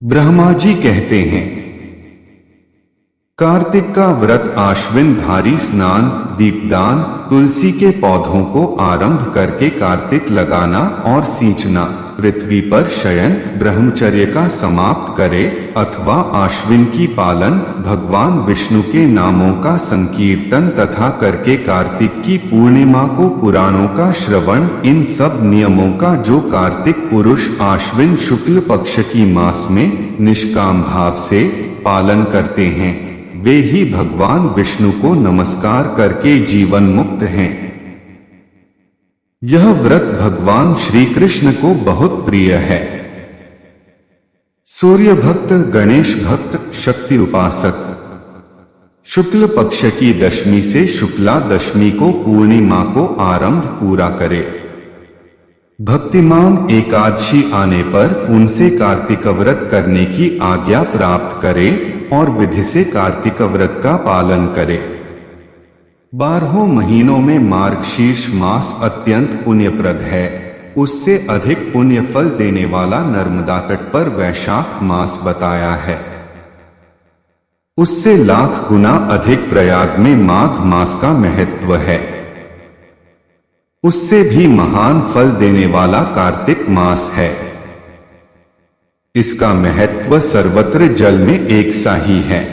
ब्रह्मा जी कहते हैं, कार्तिक का व्रत आश्विन धारी स्नान, दीपदान, तुलसी के पौधों को आरंभ करके कार्तिक लगाना और सींचना, पृथ्वी पर शयन, ब्रह्मचर्य का समाप्त करे अथवा आश्विन की पालन, भगवान विष्णु के नामों का संकीर्तन तथा करके कार्तिक की पूर्णिमा को पुराणों का श्रवण, इन सब नियमों का जो कार्तिक पुरुष आश्विन शुक्ल पक्ष की मास में निष्काम भाव से पालन करते हैं, वे ही भगवान विष्णु को नमस्कार करके जीवन मुक्त हैं। यह व्रत भगवान श्री कृष्ण को बहुत प्रिय है। सूर्य भक्त, गणेश भक्त, शक्ति उपासक शुक्ल पक्ष की दशमी से शुक्ला दशमी को पूर्णिमा को आरंभ पूरा करे। भक्तिमान एकादशी आने पर उनसे कार्तिक व्रत करने की आज्ञा प्राप्त करे और विधि से कार्तिक व्रत का पालन करे। 12 महीनों में मार्गशीर्ष मास अत्यंत पुण्यप्रद है। उससे अधिक पुण्य फल देने वाला नर्मदा तट पर वैशाख मास बताया है। उससे लाख गुना अधिक प्रयाग में माघ मास का महत्व है। उससे भी महान फल देने वाला कार्तिक मास है। इसका महत्व सर्वत्र जल में एक सा ही है।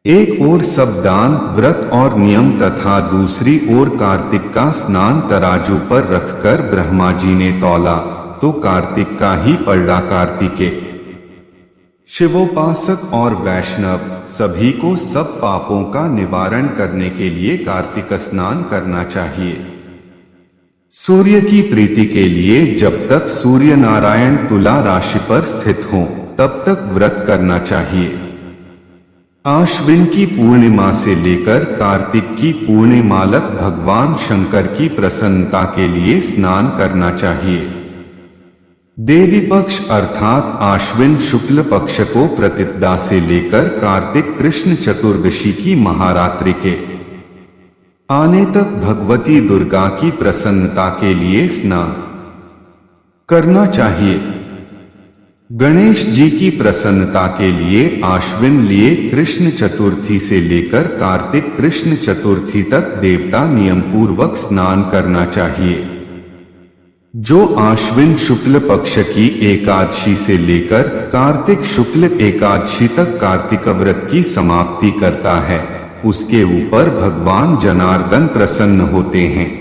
एक ओर सब दान, व्रत और नियम तथा दूसरी ओर कार्तिक का स्नान तराजू पर रखकर ब्रह्मा जी ने तौला तो कार्तिक का ही पलड़ा कार्तिके। शिवोपासक और वैष्णव सभी को सब पापों का निवारण करने के लिए कार्तिक स्नान करना चाहिए। सूर्य की प्रीति के लिए जब तक सूर्य नारायण तुला राशि पर स्थित हों तब तक व्रत करना चाहिए। आश्विन की पूर्णिमा से लेकर कार्तिक की पूर्णिमालक भगवान शंकर की प्रसन्नता के लिए स्नान करना चाहिए। देवी पक्ष अर्थात आश्विन शुक्ल पक्ष को प्रतिपदा से लेकर कार्तिक कृष्ण चतुर्दशी की महारात्रि के आने तक भगवती दुर्गा की प्रसन्नता के लिए स्नान करना चाहिए। गणेश जी की प्रसन्नता के लिए आश्विन लिए कृष्ण चतुर्थी से लेकर कार्तिक कृष्ण चतुर्थी तक देवता नियम पूर्वक स्नान करना चाहिए। जो आश्विन शुक्ल पक्ष की एकादशी से लेकर कार्तिक शुक्ल एकादशी तक कार्तिक व्रत की समाप्ति करता है, उसके ऊपर भगवान जनार्दन प्रसन्न होते हैं।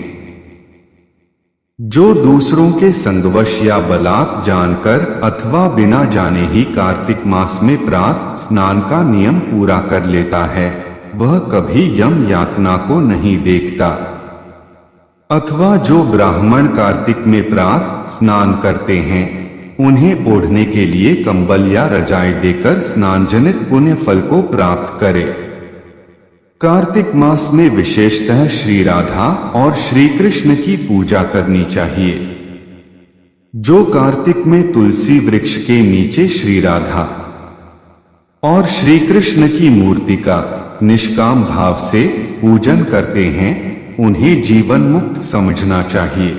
जो दूसरों के संगवश या बलात् जानकर अथवा बिना जाने ही कार्तिक मास में प्रातः स्नान का नियम पूरा कर लेता है, वह कभी यम यातना को नहीं देखता। अथवा जो ब्राह्मण कार्तिक में प्रातः स्नान करते हैं, उन्हें ओढ़ने के लिए कंबल या रजाई देकर स्नान जनित पुण्य फल को प्राप्त करे। कार्तिक मास में विशेषतः श्री राधा और श्री कृष्ण की पूजा करनी चाहिए। जो कार्तिक में तुलसी वृक्ष के नीचे श्री राधा और श्री कृष्ण की मूर्ति का निष्काम भाव से पूजन करते हैं, उन्हें जीवन मुक्त समझना चाहिए।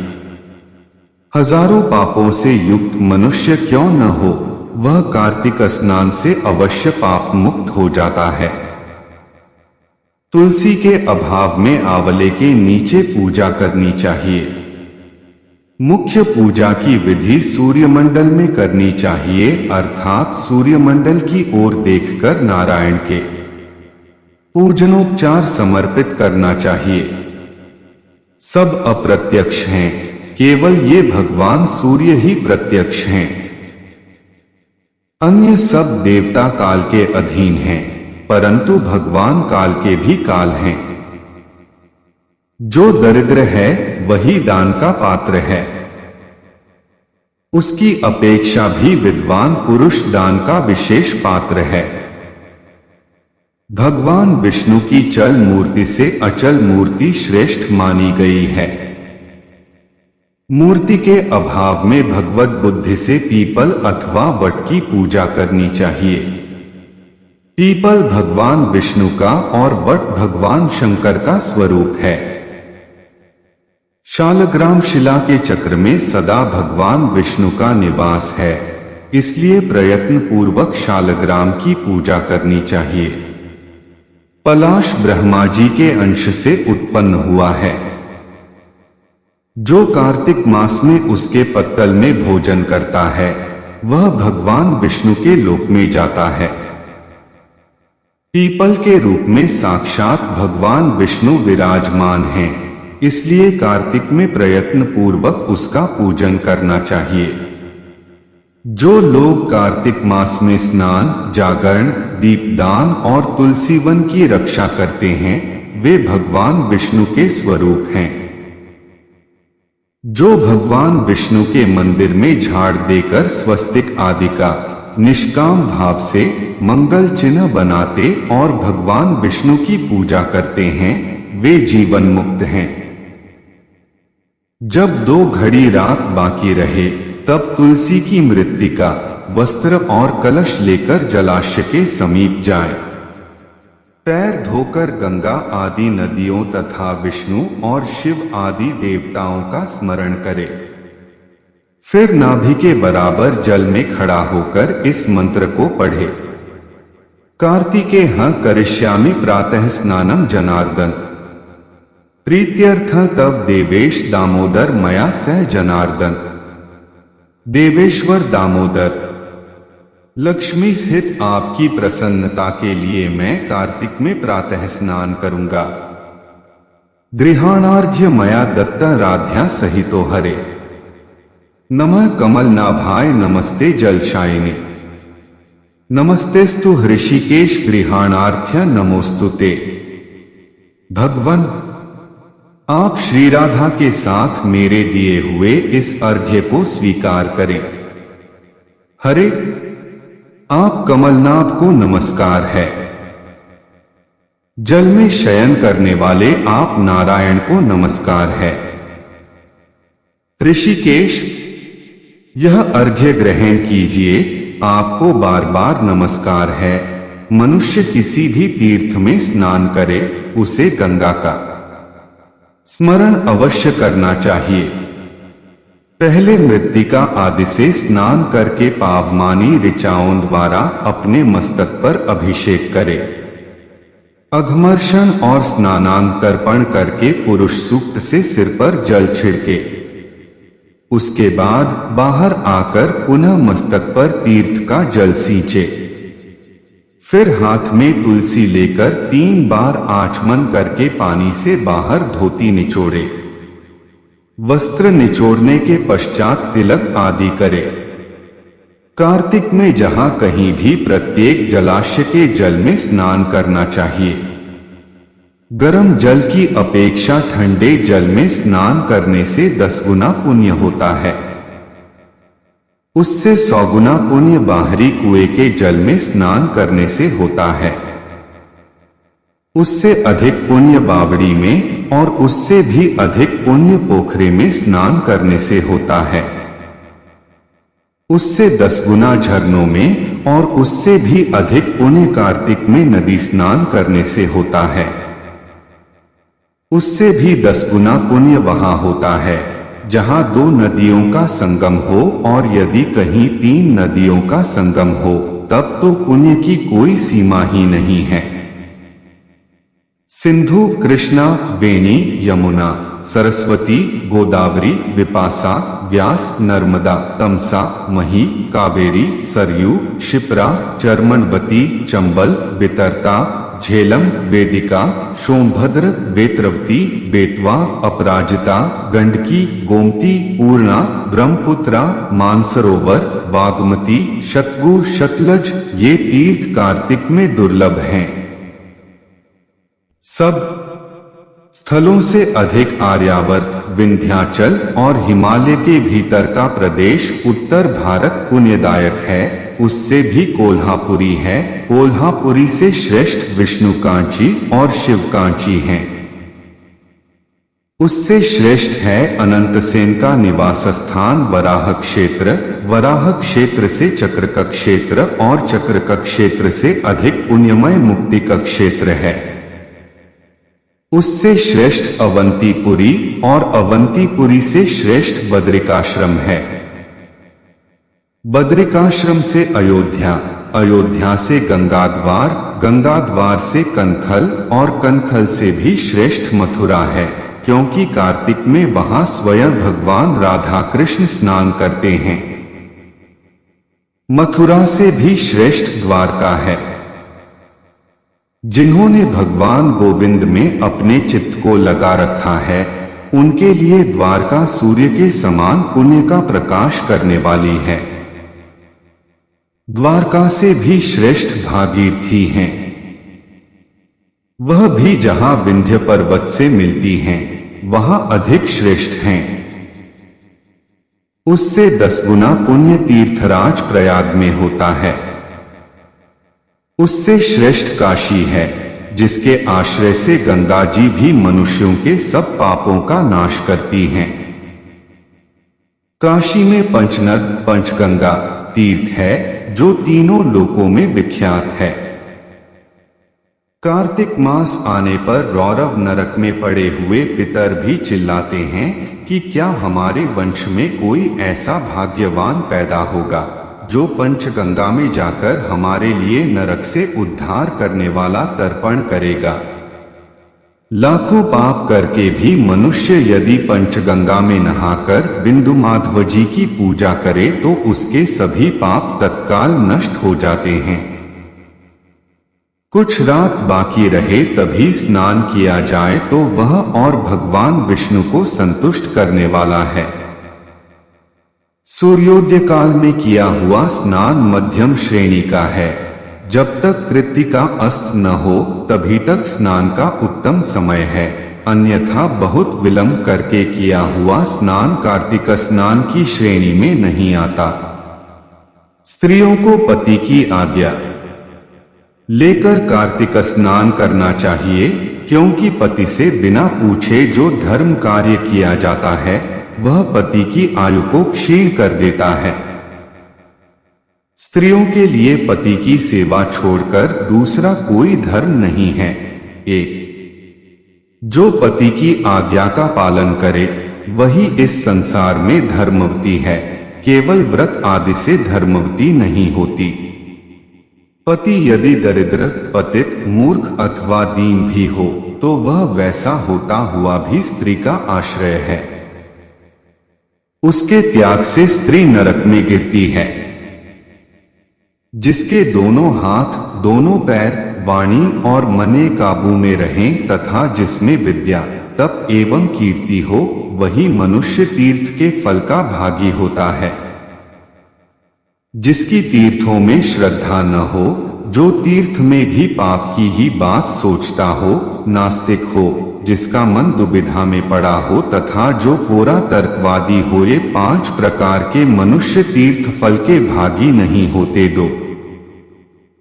हजारों पापों से युक्त मनुष्य क्यों न हो, वह कार्तिक स्नान से अवश्य पाप मुक्त हो जाता है। तुलसी के अभाव में आंवले के नीचे पूजा करनी चाहिए। मुख्य पूजा की विधि सूर्यमंडल में करनी चाहिए, अर्थात सूर्यमंडल की ओर देखकर नारायण के पूजनोपचार समर्पित करना चाहिए। सब अप्रत्यक्ष हैं, केवल ये भगवान सूर्य ही प्रत्यक्ष हैं। अन्य सब देवता काल के अधीन हैं, परंतु भगवान काल के भी काल हैं। जो दरिद्र है वही दान का पात्र है। उसकी अपेक्षा भी विद्वान पुरुष दान का विशेष पात्र है। भगवान विष्णु की चल मूर्ति से अचल मूर्ति श्रेष्ठ मानी गई है। मूर्ति के अभाव में भगवत बुद्धि से पीपल अथवा वट की पूजा करनी चाहिए। पीपल भगवान विष्णु का और वट भगवान शंकर का स्वरूप है। शालग्राम शिला के चक्र में सदा भगवान विष्णु का निवास है, इसलिए प्रयत्न पूर्वक शालग्राम की पूजा करनी चाहिए। पलाश ब्रह्मा जी के अंश से उत्पन्न हुआ है। जो कार्तिक मास में उसके पत्तल में भोजन करता है वह भगवान विष्णु के लोक में जाता है। पीपल के रूप में साक्षात भगवान विष्णु विराजमान हैं, इसलिए कार्तिक में प्रयत्न पूर्वक उसका पूजन करना चाहिए। जो लोग कार्तिक मास में स्नान, जागरण, दीपदान और तुलसी वन की रक्षा करते हैं वे भगवान विष्णु के स्वरूप हैं। जो भगवान विष्णु के मंदिर में झाड़ देकर स्वस्तिक आदि का निष्काम भाव से मंगल चिन्ह बनाते और भगवान विष्णु की पूजा करते हैं वे जीवन मुक्त हैं। जब 2 घड़ी रात बाकी रहे तब तुलसी की मृत्तिका, वस्त्र और कलश लेकर जलाशय के समीप जाए। पैर धोकर गंगा आदि नदियों तथा विष्णु और शिव आदि देवताओं का स्मरण करे। फिर नाभि के बराबर जल में खड़ा होकर इस मंत्र को पढ़े। कार्तिकेय करिष्यामि प्रातः स्नानम जनार्दन, प्रीत्यर्थ तव देवेश दामोदर मया सह जनार्दन। देवेश्वर दामोदर, लक्ष्मी सहित आपकी प्रसन्नता के लिए मैं कार्तिक में प्रातः स्नान करूंगा। गृहाणार्घ्य मया दत्ता राध्या सहितो हरे, नमः कमलनाभाय नमस्ते जलशायिने, नमस्तेस्तु हृषिकेश गृहाणार्थ्य नमोस्तुते। भगवन, आप श्री राधा के साथ मेरे दिए हुए इस अर्घ्य को स्वीकार करें। हरे, आप कमलनाभ को नमस्कार है। जल में शयन करने वाले आप नारायण को नमस्कार है। ऋषिकेश, यह अर्घ्य ग्रहण कीजिए, आपको बार बार नमस्कार है। मनुष्य किसी भी तीर्थ में स्नान करे उसे गंगा का स्मरण अवश्य करना चाहिए। पहले मृत्तिका आदि से स्नान करके पावमानी ऋचाओं द्वारा अपने मस्तक पर अभिषेक करे। अघमर्षण और स्नानांतर्पण करके पुरुष सूक्त से सिर पर जल छिड़के। उसके बाद बाहर आकर पुनः मस्तक पर तीर्थ का जल सींचे। फिर हाथ में तुलसी लेकर 3 बार आचमन करके पानी से बाहर धोती निचोड़े। वस्त्र निचोड़ने के पश्चात तिलक आदि करे। कार्तिक में जहां कहीं भी प्रत्येक जलाशय के जल में स्नान करना चाहिए। गर्म जल की अपेक्षा ठंडे जल में स्नान करने से 10 गुना पुण्य होता है। उससे 100 गुना पुण्य बाहरी कुएं के जल में स्नान करने से होता है। उससे अधिक पुण्य बावड़ी में और उससे भी अधिक पुण्य पोखरे में स्नान करने से होता है। उससे 10 गुना झरनों में और उससे भी अधिक पुण्य कार्तिक में नदी स्नान करने से होता है। उससे भी 10 गुना पुण्य वहां होता है जहां 2 नदियों का संगम हो, और यदि कहीं 3 नदियों का संगम हो तब तो पुण्य की कोई सीमा ही नहीं है। सिंधु, कृष्णा, वेणी, यमुना, सरस्वती, गोदावरी, विपासा, व्यास, नर्मदा, तमसा, मही, कावेरी, सरयू, क्षिप्रा, चर्मणवती, चंबल, वितरता, झेलम, वेदिका, सोमभद्र, वेत्रवती, बेतवा, अपराजिता, गंडकी, गोमती, पूर्णा, ब्रह्मपुत्रा, मानसरोवर, बागमती, शतगु, सतलज, ये तीर्थ कार्तिक में दुर्लभ हैं। सब स्थलों से अधिक आर्यावर्त, विंध्याचल और हिमालय के भीतर का प्रदेश उत्तर भारत पुण्यदायक है। उससे भी कोल्हापुरी है। कोल्हापुरी से श्रेष्ठ विष्णुकांची और शिवकांची हैं। उससे श्रेष्ठ है अनंतसेन का निवास स्थान वराह क्षेत्र। वराह क्षेत्र से चक्रक क्षेत्र और चक्रक क्षेत्र से अधिक पुण्यमय मुक्ति का क्षेत्र है। उससे श्रेष्ठ अवंतीपुरी और अवंतीपुरी से श्रेष्ठ बद्रिकाश्रम है। बद्रिकाश्रम से अयोध्या, अयोध्या से गंगाद्वार, गंगाद्वार से कनखल और कनखल से भी श्रेष्ठ मथुरा है, क्योंकि कार्तिक में वहां स्वयं भगवान राधा कृष्ण स्नान करते हैं। मथुरा से भी श्रेष्ठ द्वारका है। जिन्होंने भगवान गोविंद में अपने चित्त को लगा रखा है, उनके लिए द्वारका सूर्य के समान पुण्य का प्रकाश करने वाली है। द्वारका से भी श्रेष्ठ भागीरथी हैं। वह भी जहां विंध्य पर्वत से मिलती हैं, वहां अधिक श्रेष्ठ हैं। उससे 10 गुना पुण्य तीर्थराज प्रयाग में होता है। उससे श्रेष्ठ काशी है, जिसके आश्रय से गंगा जी भी मनुष्यों के सब पापों का नाश करती हैं। काशी में पंचनद पंचगंगा तीर्थ है, जो तीनों लोकों में विख्यात है। कार्तिक मास आने पर रौरव नरक में पड़े हुए पितर भी चिल्लाते हैं कि क्या हमारे वंश में कोई ऐसा भाग्यवान पैदा होगा जो पंचगंगा में जाकर हमारे लिए नरक से उद्धार करने वाला तर्पण करेगा। लाखों पाप करके भी मनुष्य यदि पंचगंगा में नहाकर बिंदु माधव जी की पूजा करे तो उसके सभी पाप तत्काल नष्ट हो जाते हैं। कुछ रात बाकी रहे तभी स्नान किया जाए तो वह और भगवान विष्णु को संतुष्ट करने वाला है। सूर्योदय काल में किया हुआ स्नान मध्यम श्रेणी का है। जब तक कृत्तिका अस्त न हो तभी तक स्नान का उत्तम समय है, अन्यथा बहुत विलंब करके किया हुआ स्नान कार्तिक स्नान की श्रेणी में नहीं आता। स्त्रियों को पति की आज्ञा लेकर कार्तिक स्नान करना चाहिए, क्योंकि पति से बिना पूछे जो धर्म कार्य किया जाता है वह पति की आयु को क्षीण कर देता है। स्त्रियों के लिए पति की सेवा छोड़कर दूसरा कोई धर्म नहीं है। एक जो पति की आज्ञा का पालन करे वही इस संसार में धर्मवती है, केवल व्रत आदि से धर्मवती नहीं होती। पति यदि दरिद्र, पतित, मूर्ख अथवा दीन भी हो तो वह वैसा होता हुआ भी स्त्री का आश्रय है। उसके त्याग से स्त्री नरक में गिरती है। जिसके दोनों हाथ, दोनों पैर, वाणी और मने काबू में रहें तथा जिसमें विद्या, तप एवं कीर्ति हो, वही मनुष्य तीर्थ के फल का भागी होता है। जिसकी तीर्थों में श्रद्धा न हो, जो तीर्थ में भी पाप की ही बात सोचता हो, नास्तिक हो, जिसका मन दुविधा में पड़ा हो तथा जो पूरा तर्कवादी हो, ये 5 प्रकार के मनुष्य तीर्थ फल के भागी नहीं होते। 2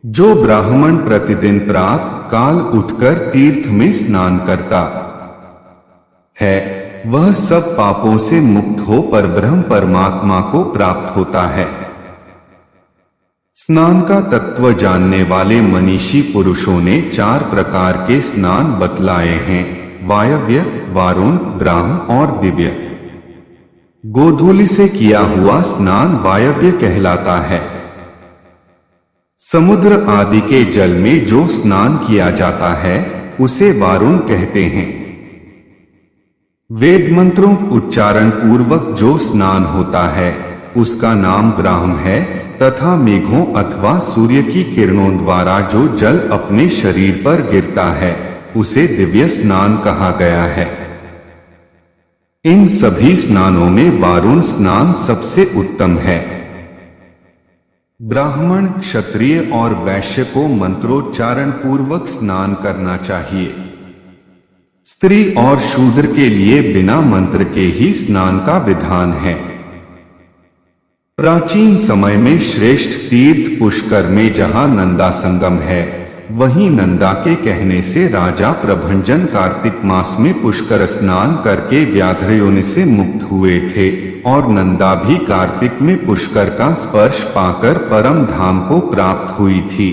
जो ब्राह्मण प्रतिदिन प्रातः काल उठकर तीर्थ में स्नान करता है, वह सब पापों से मुक्त हो परब्रह्म परमात्मा को प्राप्त होता है। स्नान का तत्व जानने वाले मनीषी पुरुषों ने 4 प्रकार के स्नान बतलाए हैं: वायव्य, वारुण, ब्राह्म और दिव्य। गोधूलि से किया हुआ स्नान वायव्य कहलाता है। समुद्र आदि के जल में जो स्नान किया जाता है उसे वारुण कहते हैं। वेद मंत्रों उच्चारण पूर्वक जो स्नान होता है उसका नाम ब्राह्म है, तथा मेघों अथवा सूर्य की किरणों द्वारा जो जल अपने शरीर पर गिरता है उसे दिव्य स्नान कहा गया है। इन सभी स्नानों में वारुण स्नान सबसे उत्तम है। ब्राह्मण, क्षत्रिय और वैश्य को मंत्रोच्चारण पूर्वक स्नान करना चाहिए। स्त्री और शूद्र के लिए बिना मंत्र के ही स्नान का विधान है। प्राचीन समय में श्रेष्ठ तीर्थ पुष्कर में जहां नंदा संगम है, वहीं नंदा के कहने से राजा प्रभंजन कार्तिक मास में पुष्कर स्नान करके व्याघ्रयोनि से मुक्त हुए थे, और नंदा भी कार्तिक में पुष्कर का स्पर्श पाकर परम धाम को प्राप्त हुई थी।